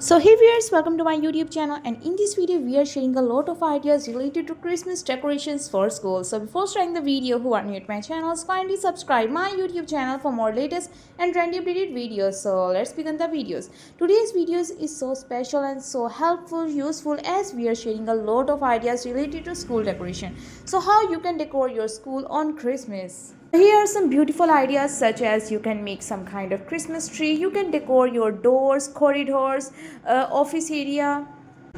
So hey viewers, welcome to my YouTube channel, and in this video we are sharing a lot of ideas related to Christmas decorations for school. So before starting the video, who are new to my channel, kindly subscribe my YouTube channel for more latest and trendy updated videos. So let's begin the videos. Today's videos is so special and so helpful, useful, as we are sharing a lot of ideas related to school decoration. So how you can decor your school on Christmas. Here are some beautiful ideas, such as you can make some kind of Christmas tree, you can decor your doors, corridors, office area,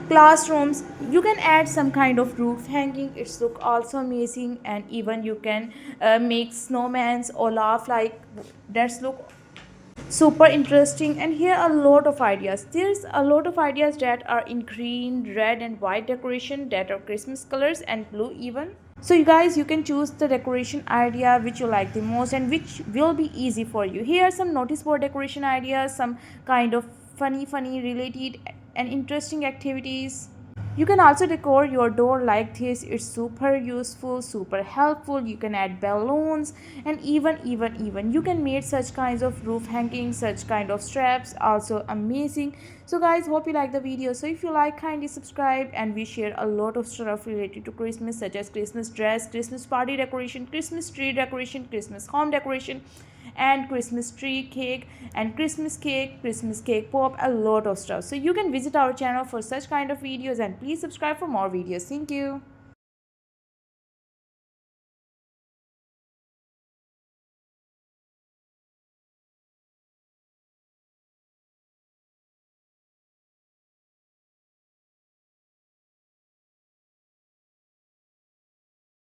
classrooms. You can add some kind of roof hanging, it's look also amazing, and even you can make snowmans or laugh like that's look super interesting. And here are a lot of ideas, there's a lot of ideas that are in green, red and white decoration, that are Christmas colors, and blue even. So you guys, you can choose the decoration idea which you like the most and which will be easy for you. Here are some notice board decoration ideas, some kind of funny related and interesting activities. You can also decor your door like this, it's super useful, super helpful. You can add balloons, and even you can make such kinds of roof hangings, such kind of straps, also amazing. So guys, hope you like the video. So if you like, kindly subscribe, and we share a lot of stuff related to Christmas, such as Christmas dress, Christmas party decoration, Christmas tree decoration, Christmas home decoration, and Christmas tree cake and Christmas cake pop, a lot of stuff. So you can visit our channel for such kind of videos, and please subscribe for more videos. Thank you.